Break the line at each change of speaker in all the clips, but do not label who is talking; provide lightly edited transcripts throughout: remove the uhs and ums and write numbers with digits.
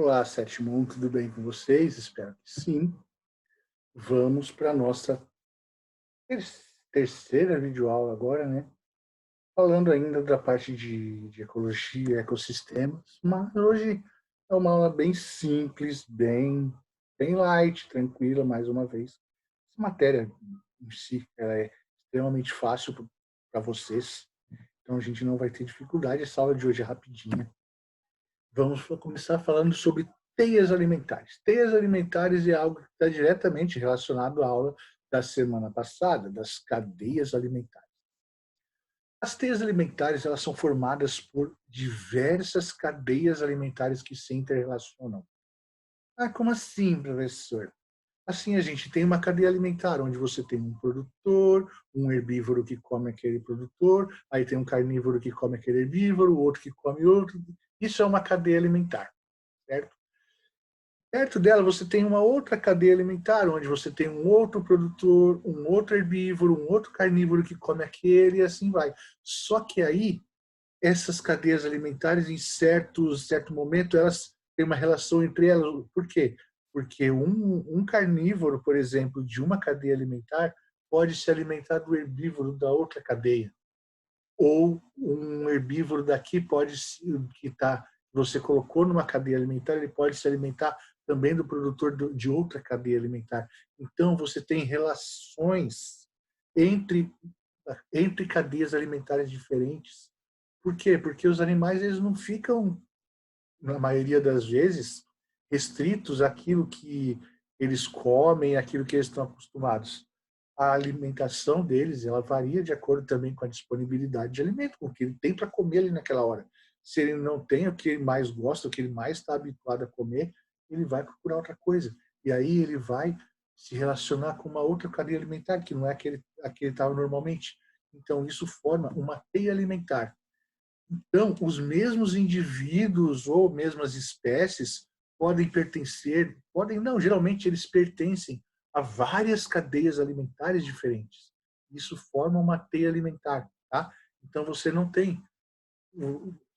Olá, sétimo 1, tudo bem com vocês? Espero que sim. Vamos para a nossa terceira videoaula agora, né? Falando ainda da parte de ecologia e ecossistemas, mas hoje é uma aula bem simples, bem light, tranquila, mais uma vez. Essa matéria em si, ela é extremamente fácil para vocês, então a gente não vai ter dificuldade. Essa aula de hoje é rapidinha. Vamos começar falando sobre teias alimentares. Teias alimentares é algo que está diretamente relacionado à aula da semana passada, das cadeias alimentares. As teias alimentares elas são formadas por diversas cadeias alimentares que se interrelacionam. Ah, como assim, professor? Assim, a gente tem uma cadeia alimentar, onde você tem um produtor, um herbívoro que come aquele produtor, aí tem um carnívoro que come aquele herbívoro, outro que come outro. Isso é uma cadeia alimentar, certo? Perto dela você tem uma outra cadeia alimentar, onde você tem um outro produtor, um outro herbívoro, um outro carnívoro que come aquele e assim vai. Só que aí, essas cadeias alimentares, em certo momento, elas têm uma relação entre elas. Por quê? Porque um carnívoro, por exemplo, de uma cadeia alimentar, pode se alimentar do herbívoro da outra cadeia. Ou um herbívoro daqui pode, que tá, você colocou numa cadeia alimentar, ele pode se alimentar também do produtor de outra cadeia alimentar. Então, você tem relações entre, entre cadeias alimentares diferentes. Por quê? Porque os animais eles não ficam, na maioria das vezes, restritos àquilo que eles comem, àquilo que eles estão acostumados. A alimentação deles ela varia de acordo também com a disponibilidade de alimento, com o que ele tem para comer ali naquela hora. Se ele não tem o que ele mais gosta, o que ele mais está habituado a comer, ele vai procurar outra coisa. E aí ele vai se relacionar com uma outra cadeia alimentar, que não é a que ele estava normalmente. Então, isso forma uma teia alimentar. Então, os mesmos indivíduos ou mesmas espécies podem pertencer, podem não, geralmente eles pertencem a várias cadeias alimentares diferentes. Isso forma uma teia alimentar, tá? Então você não tem,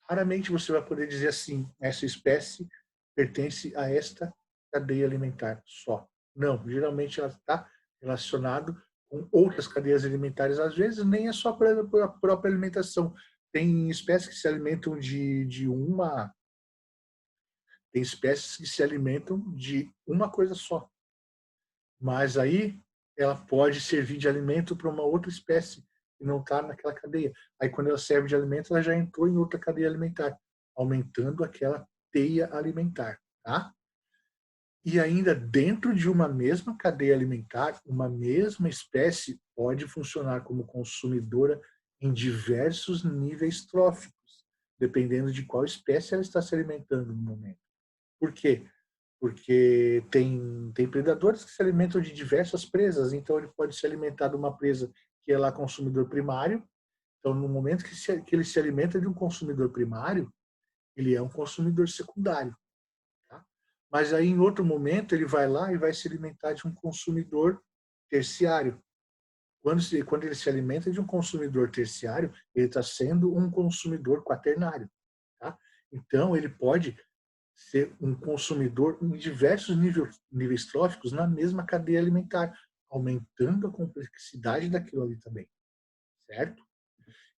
raramente você vai poder dizer assim, essa espécie pertence a esta cadeia alimentar só. Não, geralmente ela está relacionado com outras cadeias alimentares, às vezes nem é só pela própria alimentação. Tem espécies que se alimentam de uma, tem espécies que se alimentam de uma coisa só. Mas aí ela pode servir de alimento para uma outra espécie que não está naquela cadeia. Aí quando ela serve de alimento, ela já entrou em outra cadeia alimentar, aumentando aquela teia alimentar, tá? E ainda dentro de uma mesma cadeia alimentar, uma mesma espécie pode funcionar como consumidora em diversos níveis tróficos, dependendo de qual espécie ela está se alimentando no momento. Por quê? Porque tem predadores que se alimentam de diversas presas, então ele pode se alimentar de uma presa que é lá consumidor primário. Então, no momento que ele se alimenta de um consumidor primário, ele é um consumidor secundário. Tá? Mas aí, em outro momento, ele vai lá e vai se alimentar de um consumidor terciário. Quando ele se alimenta de um consumidor terciário, ele está sendo um consumidor quaternário. Tá? Então, ele pode ser um consumidor em diversos níveis tróficos na mesma cadeia alimentar, aumentando a complexidade daquilo ali também, certo?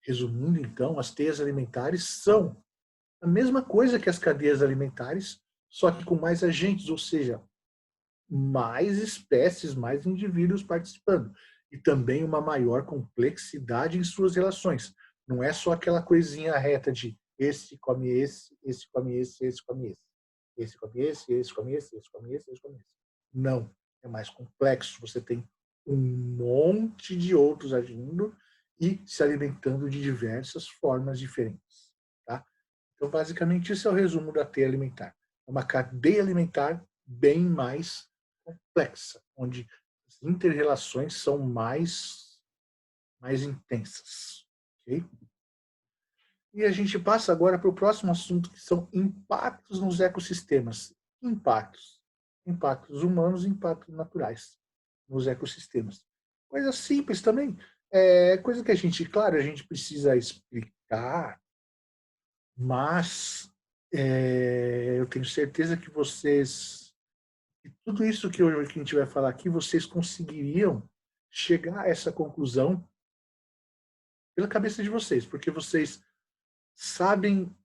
Resumindo, então, as teias alimentares são a mesma coisa que as cadeias alimentares, só que com mais agentes, ou seja, mais espécies, mais indivíduos participando. E também uma maior complexidade em suas relações. Não é só aquela coisinha reta de esse come esse come esse come esse. Esse come esse come esse come esse come esse. Não, é mais complexo. Você tem um monte de outros agindo e se alimentando de diversas formas diferentes. Tá? Então, basicamente, isso é o resumo da teia alimentar. É uma cadeia alimentar bem mais complexa, onde as interrelações são mais intensas. Okay? E a gente passa agora para o próximo assunto, que são impactos nos ecossistemas. Impactos. Impactos humanos e impactos naturais nos ecossistemas. Coisa simples também. É coisa que a gente, claro, a gente precisa explicar, mas eu tenho certeza que vocês, que tudo isso que a gente vai falar aqui, vocês conseguiriam chegar a essa conclusão pela cabeça de vocês, porque vocês sabem,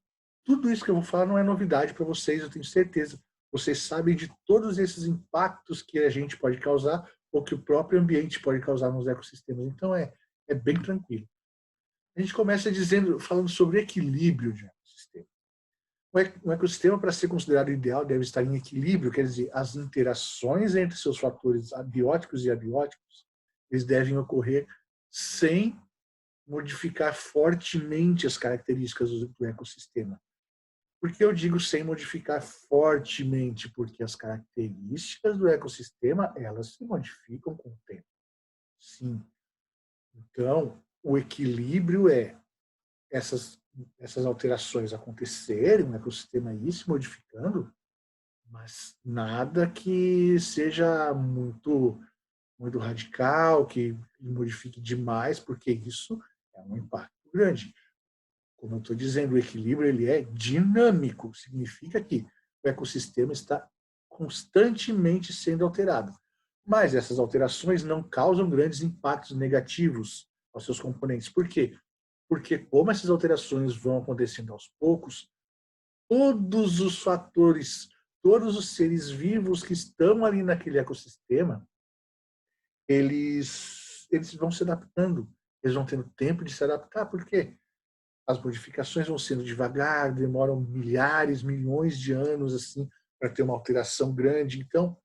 tudo isso que eu vou falar não é novidade para vocês, eu tenho certeza. Vocês sabem de todos esses impactos que a gente pode causar ou que o próprio ambiente pode causar nos ecossistemas. Então, é bem tranquilo. A gente começa dizendo, falando sobre equilíbrio de ecossistema. Um ecossistema, para ser considerado ideal, deve estar em equilíbrio, quer dizer, as interações entre seus fatores abióticos e abióticos, eles devem ocorrer sem modificar fortemente as características do ecossistema. Por que eu digo sem modificar fortemente? Porque as características do ecossistema, elas se modificam com o tempo. Sim. Então, o equilíbrio é essas alterações acontecerem, o ecossistema ir se modificando, mas nada que seja muito radical, que modifique demais, porque isso é um impacto grande. Como eu estou dizendo, o equilíbrio ele é dinâmico, significa que o ecossistema está constantemente sendo alterado. Mas essas alterações não causam grandes impactos negativos aos seus componentes. Por quê? Porque como essas alterações vão acontecendo aos poucos, todos os fatores, todos os seres vivos que estão ali naquele ecossistema, eles vão se adaptando, eles vão tendo tempo de se adaptar. Por quê? As modificações vão sendo devagar, demoram milhares, milhões de anos assim para ter uma alteração grande. Então,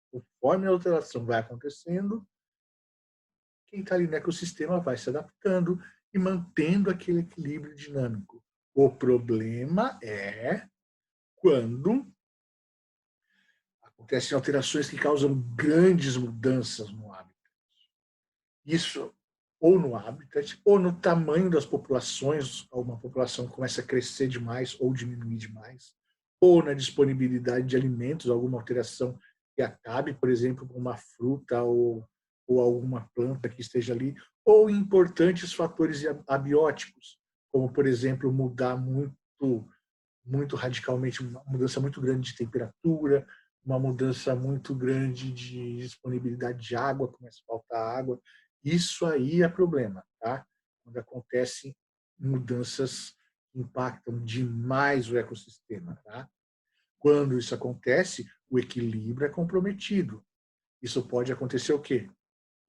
conforme a alteração vai acontecendo, quem está ali no ecossistema vai se adaptando e mantendo aquele equilíbrio dinâmico. O problema é quando acontecem alterações que causam grandes mudanças no hábitat. Isso ou no habitat, ou no tamanho das populações, uma população começa a crescer demais ou diminuir demais, ou na disponibilidade de alimentos, alguma alteração que acabe, por exemplo, com uma fruta ou alguma planta que esteja ali, ou importantes fatores abióticos, como, por exemplo, mudar muito radicalmente, uma mudança muito grande de temperatura, uma mudança muito grande de disponibilidade de água, começa a faltar água. Isso aí é problema, tá? Quando acontecem mudanças que impactam demais o ecossistema, tá? Quando isso acontece, o equilíbrio é comprometido. Isso pode acontecer o quê?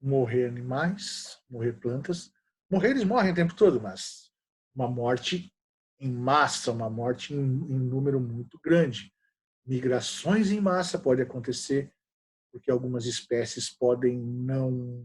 Morrer animais, morrer plantas. Morrer eles morrem o tempo todo, mas uma morte em massa, uma morte em número muito grande. Migrações em massa podem acontecer, porque algumas espécies podem não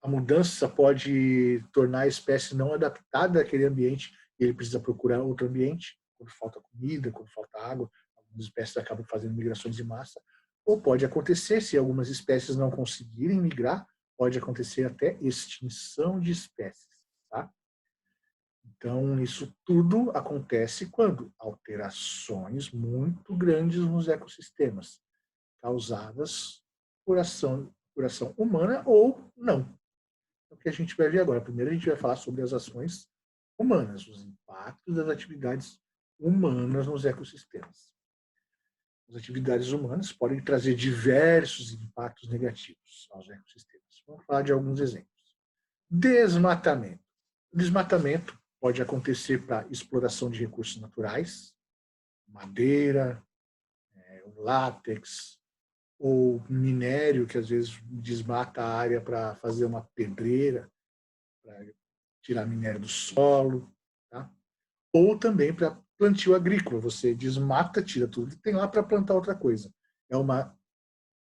a mudança pode tornar a espécie não adaptada àquele ambiente e ele precisa procurar outro ambiente, quando falta comida, quando falta água. Algumas espécies acabam fazendo migrações em massa. Ou pode acontecer, se algumas espécies não conseguirem migrar, pode acontecer até extinção de espécies. Tá? Então, isso tudo acontece quando alterações muito grandes nos ecossistemas, causadas por ação humana ou não. É o que a gente vai ver agora. Primeiro, a gente vai falar sobre as ações humanas, os impactos das atividades humanas nos ecossistemas. As atividades humanas podem trazer diversos impactos negativos aos ecossistemas. Vamos falar de alguns exemplos. Desmatamento. O desmatamento pode acontecer para exploração de recursos naturais, madeira, látex, ou minério, que às vezes desmata a área para fazer uma pedreira, para tirar minério do solo, tá? Ou também para plantio agrícola. Você desmata, tira tudo que tem lá para plantar outra coisa. É uma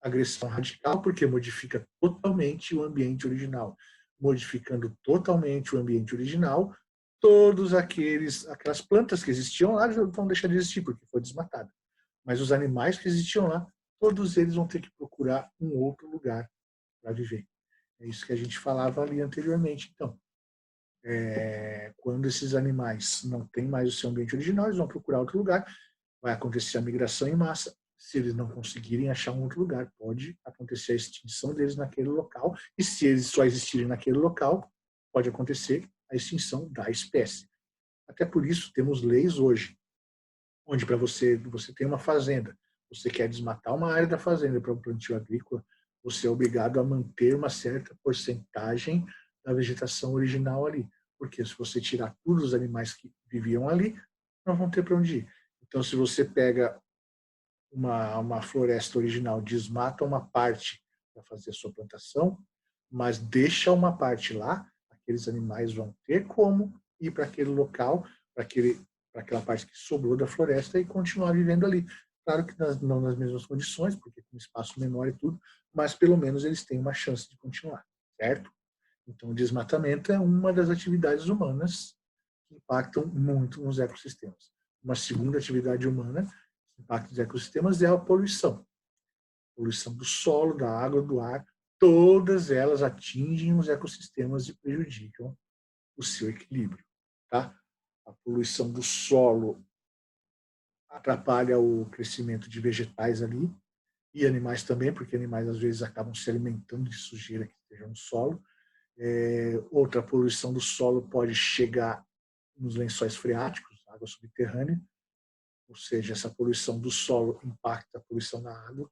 agressão radical porque modifica totalmente o ambiente original. Modificando totalmente o ambiente original, todos aquelas plantas que existiam lá vão deixar de existir porque foi desmatado. Mas os animais que existiam lá, todos eles vão ter que procurar um outro lugar para viver. É isso que a gente falava ali anteriormente. Então, quando esses animais não têm mais o seu ambiente original, eles vão procurar outro lugar, vai acontecer a migração em massa. Se eles não conseguirem achar um outro lugar, pode acontecer a extinção deles naquele local, e se eles só existirem naquele local, pode acontecer a extinção da espécie. Até por isso temos leis hoje, onde para você tem uma fazenda, você quer desmatar uma área da fazenda para um plantio agrícola, você é obrigado a manter uma certa porcentagem da vegetação original ali. Porque se você tirar todos os animais que viviam ali, não vão ter para onde ir. Então, se você pega uma floresta original, desmata uma parte para fazer a sua plantação, mas deixa uma parte lá, aqueles animais vão ter como ir para aquele local, para aquela parte que sobrou da floresta e continuar vivendo ali. Claro que não nas mesmas condições, porque com espaço menor e tudo, mas pelo menos eles têm uma chance de continuar, certo? Então, o desmatamento é uma das atividades humanas que impactam muito nos ecossistemas. Uma segunda atividade humana que impacta os ecossistemas é a poluição. Poluição do solo, da água, do ar, todas elas atingem os ecossistemas e prejudicam o seu equilíbrio. Tá? A poluição do solo atrapalha o crescimento de vegetais ali e animais também, porque animais às vezes acabam se alimentando de sujeira que esteja no solo. Outra poluição do solo pode chegar nos lençóis freáticos, água subterrânea, ou seja, essa poluição do solo impacta a poluição da água.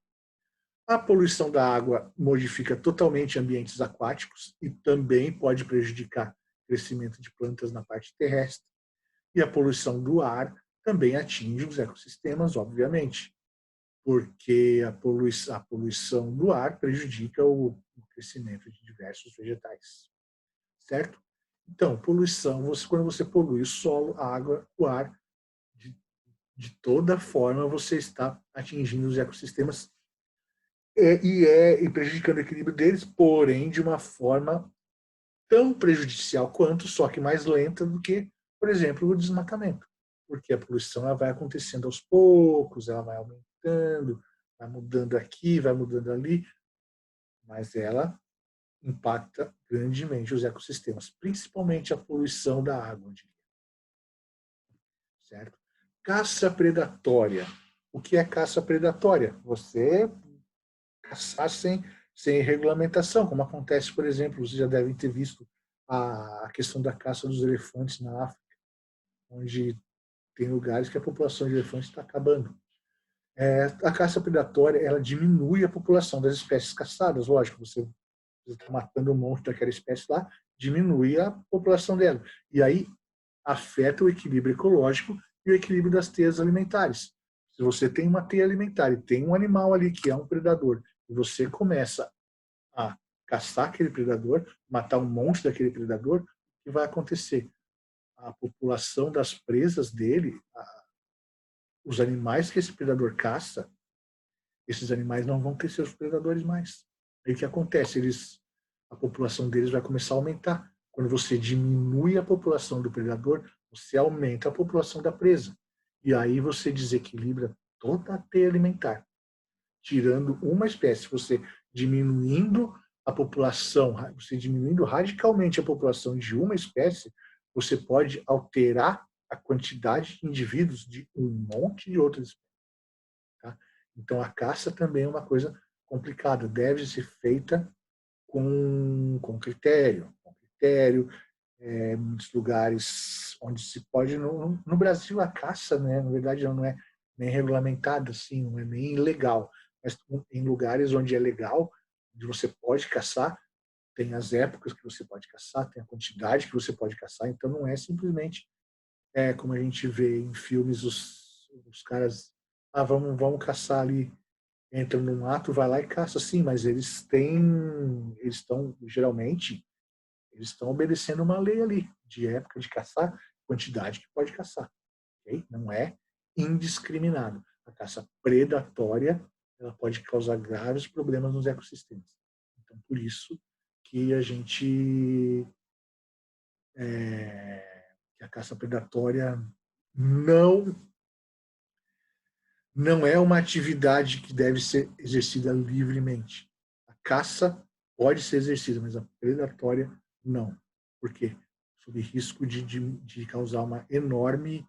A poluição da água modifica totalmente ambientes aquáticos e também pode prejudicar o crescimento de plantas na parte terrestre. E a poluição do ar também atinge os ecossistemas, obviamente, porque a poluição do ar prejudica o crescimento de diversos vegetais, certo? Então, poluição, quando você polui o solo, a água, o ar, de toda forma você está atingindo os ecossistemas e prejudicando o equilíbrio deles, porém de uma forma tão prejudicial quanto, só que mais lenta do que, por exemplo, o desmatamento. Porque a poluição ela vai acontecendo aos poucos, ela vai aumentando, vai mudando aqui, vai mudando ali, mas ela impacta grandemente os ecossistemas, principalmente a poluição da água, certo? Caça predatória. O que é caça predatória? Você caçar sem regulamentação, como acontece, por exemplo, vocês já devem ter visto a questão da caça dos elefantes na África, onde tem lugares que a população de elefantes está acabando. A caça predatória ela diminui a população das espécies caçadas, lógico, você está matando um monte daquela espécie lá, diminui a população dela. E aí afeta o equilíbrio ecológico e o equilíbrio das teias alimentares. Se você tem uma teia alimentar e tem um animal ali que é um predador, e você começa a caçar aquele predador, matar um monte daquele predador, o que vai acontecer? A população das presas dele, os animais que esse predador caça, esses animais não vão ter seus predadores mais. Aí o que acontece? A população deles vai começar a aumentar. Quando você diminui a população do predador, você aumenta a população da presa. E aí você desequilibra toda a teia alimentar, tirando uma espécie. Você diminuindo a população, você diminuindo radicalmente a população de uma espécie, você pode alterar a quantidade de indivíduos de um monte de outras espécies. Tá? Então, a caça também é uma coisa complicada, deve ser feita com critério. Muitos lugares onde se pode... No Brasil, a caça, né, na verdade, não é nem regulamentada, assim, não é nem ilegal, mas em lugares onde é legal, onde você pode caçar, tem as épocas que você pode caçar, tem a quantidade que você pode caçar, então não é simplesmente como a gente vê em filmes, os caras, vamos caçar ali, entram num mato, vai lá e caça, sim, mas eles estão, geralmente, eles estão obedecendo uma lei ali, de época de caçar, quantidade que pode caçar, ok? Não é indiscriminado. A caça predatória, ela pode causar graves problemas nos ecossistemas. Então, por isso que a gente que a caça predatória não não é uma atividade que deve ser exercida livremente. A caça pode ser exercida, mas a predatória não. Por quê? Sob risco de causar uma enorme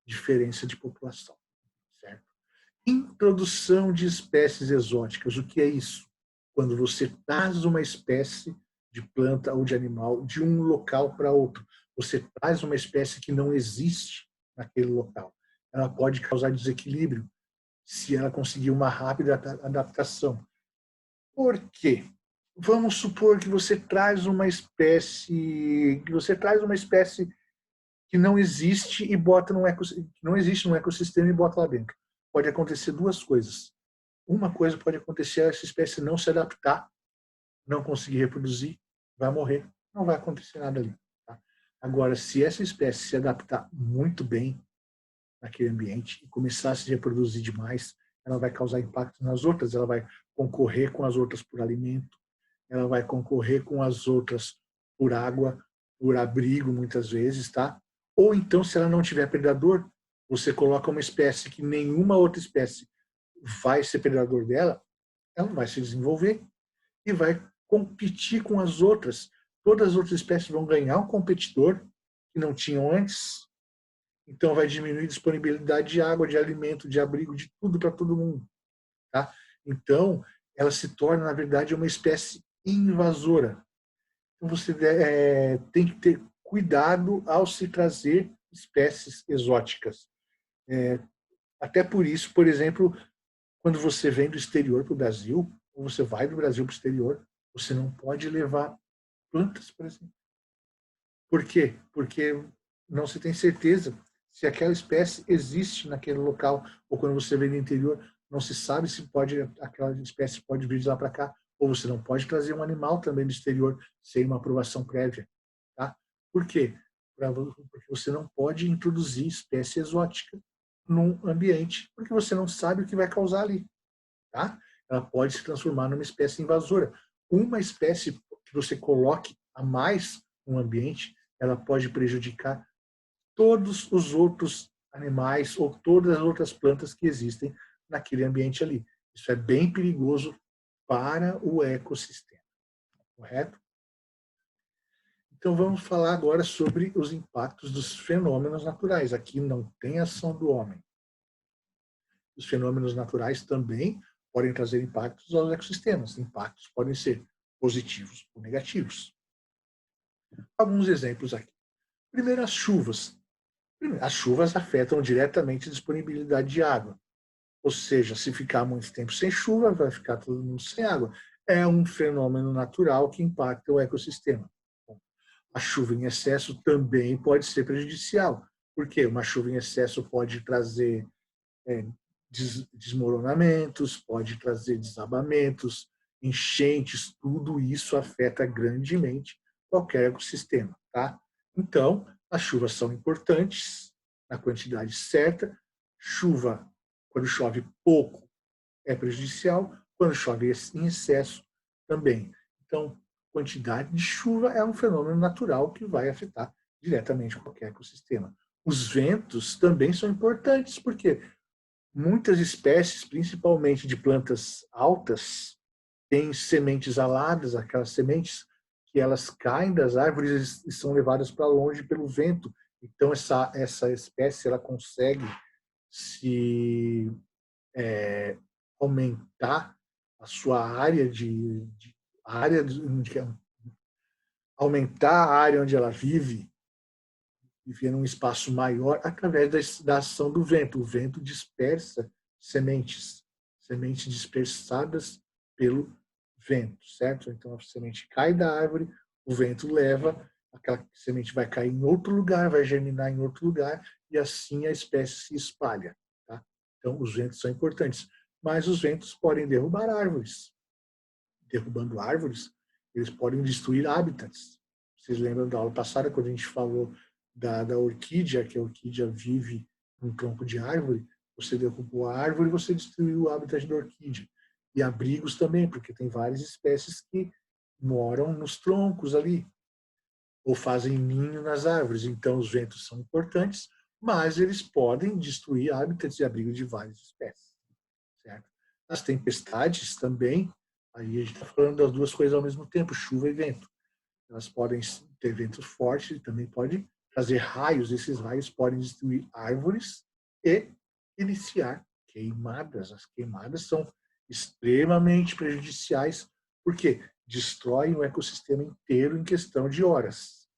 diferença de população. Certo? Introdução de espécies exóticas. O que é isso? Quando você traz uma espécie de planta ou de animal de um local para outro. você traz uma espécie que não existe naquele local. Ela pode causar desequilíbrio se ela conseguir uma rápida adaptação. Por quê? Vamos supor que você traz uma espécie que não existe e bota não existe no ecossistema e bota lá dentro. Pode acontecer duas coisas. Uma coisa pode acontecer, essa espécie não se adaptar, não conseguir reproduzir, vai morrer, não vai acontecer nada ali. Tá? Agora, se essa espécie se adaptar muito bem naquele ambiente e começar a se reproduzir demais, ela vai causar impacto nas outras, ela vai concorrer com as outras por alimento, ela vai concorrer com as outras por água, por abrigo, muitas vezes, tá? Ou então, se ela não tiver predador, você coloca uma espécie que nenhuma outra espécie vai ser predador dela, ela vai se desenvolver e vai competir com as outras. Todas as outras espécies vão ganhar um competidor que não tinham antes. Então, vai diminuir a disponibilidade de água, de alimento, de abrigo, de tudo para todo mundo. Tá? Então, ela se torna, na verdade, uma espécie invasora. Então, você tem que ter cuidado ao se trazer espécies exóticas. Até por isso, por exemplo, quando você vem do exterior para o Brasil, ou você vai do Brasil para o exterior, você não pode levar plantas, por exemplo. Por quê? Porque não se tem certeza se aquela espécie existe naquele local, ou quando você vem do interior, não se sabe se aquela espécie pode vir de lá para cá, ou você não pode trazer um animal também do exterior sem uma aprovação prévia. Tá? Por quê? Porque você não pode introduzir espécie exótica num ambiente, porque você não sabe o que vai causar ali. Tá? Ela pode se transformar numa espécie invasora. Uma espécie que você coloque a mais no ambiente, ela pode prejudicar todos os outros animais ou todas as outras plantas que existem naquele ambiente ali. Isso é bem perigoso para o ecossistema, correto? Então vamos falar agora sobre os impactos dos fenômenos naturais. Aqui não tem ação do homem. Os fenômenos naturais também podem trazer impactos aos ecossistemas. Impactos podem ser positivos ou negativos. Alguns exemplos aqui. Primeiro, as chuvas. As chuvas afetam diretamente a disponibilidade de água. Ou seja, se ficar muito tempo sem chuva, vai ficar todo mundo sem água. É um fenômeno natural que impacta o ecossistema. A chuva em excesso também pode ser prejudicial. Por quê? Uma chuva em excesso pode trazer desmoronamentos, pode trazer desabamentos, enchentes, tudo isso afeta grandemente qualquer ecossistema. Tá? Então, as chuvas são importantes na quantidade certa. Chuva, quando chove pouco, é prejudicial, quando chove em excesso, também. Então, quantidade de chuva é um fenômeno natural que vai afetar diretamente qualquer ecossistema. Os ventos também são importantes, porque muitas espécies, principalmente de plantas altas, têm sementes aladas, aquelas sementes que elas caem das árvores e são levadas para longe pelo vento. Então, essa espécie ela consegue se aumentar a sua área aumentar a área onde ela vive, viver num espaço maior através da ação do vento. O vento dispersa sementes dispersadas pelo vento, certo? Então a semente cai da árvore, o vento leva, aquela semente vai cair em outro lugar, vai germinar em outro lugar e assim a espécie se espalha. Tá? Então os ventos são importantes, mas os ventos podem derrubar árvores. Derrubando árvores, eles podem destruir hábitats. Vocês lembram da aula passada, quando a gente falou da orquídea, que a orquídea vive num tronco de árvore, você derrubou a árvore e você destruiu o habitat da orquídea. E abrigos também, porque tem várias espécies que moram nos troncos ali, ou fazem ninho nas árvores. Então, os ventos são importantes, mas eles podem destruir hábitats e abrigos de várias espécies. Certo? As tempestades também, aí a gente está falando das duas coisas ao mesmo tempo, chuva e vento. Elas podem ter ventos fortes e também podem trazer raios. Esses raios podem destruir árvores e iniciar queimadas. As queimadas são extremamente prejudiciais porque destroem o ecossistema inteiro em questão de horas.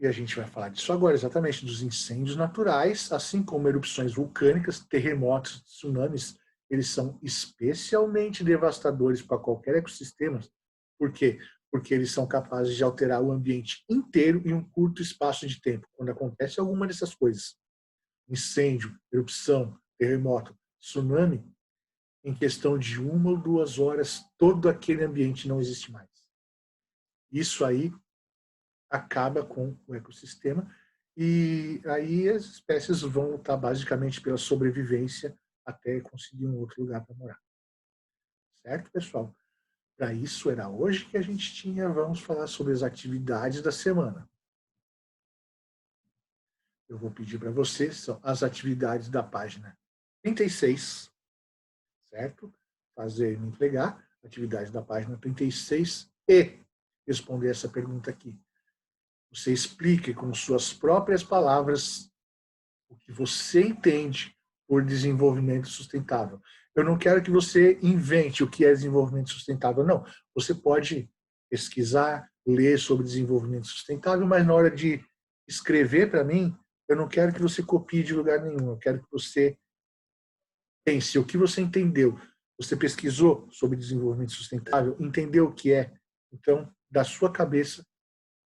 E a gente vai falar disso agora, exatamente, dos incêndios naturais, assim como erupções vulcânicas, terremotos, tsunamis, eles são especialmente devastadores para qualquer ecossistema. Por quê? Porque eles são capazes de alterar o ambiente inteiro em um curto espaço de tempo. Quando acontece alguma dessas coisas, incêndio, erupção, terremoto, tsunami, em questão de 1 ou 2 horas, todo aquele ambiente não existe mais. Isso aí acaba com o ecossistema e aí as espécies vão lutar basicamente pela sobrevivência até conseguir um outro lugar para morar. Certo, pessoal? Para isso era hoje que a gente tinha. Vamos falar sobre as atividades da semana. Eu vou pedir para vocês, são as atividades da página 36, certo? Fazer e entregar, atividade da página 36 e responder essa pergunta aqui. Você explique com suas próprias palavras o que você entende por desenvolvimento sustentável. Eu não quero que você invente o que é desenvolvimento sustentável, não. Você pode pesquisar, ler sobre desenvolvimento sustentável, mas na hora de escrever para mim, eu não quero que você copie de lugar nenhum. Eu quero que você pense o que você entendeu. Você pesquisou sobre desenvolvimento sustentável, entendeu o que é. Então, da sua cabeça,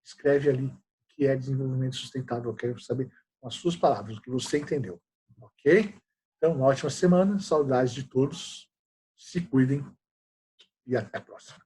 escreve ali o que é desenvolvimento sustentável. Eu quero saber com as suas palavras o que você entendeu. Ok? Então, uma ótima semana. Saudades de todos. Se cuidem e até a próxima.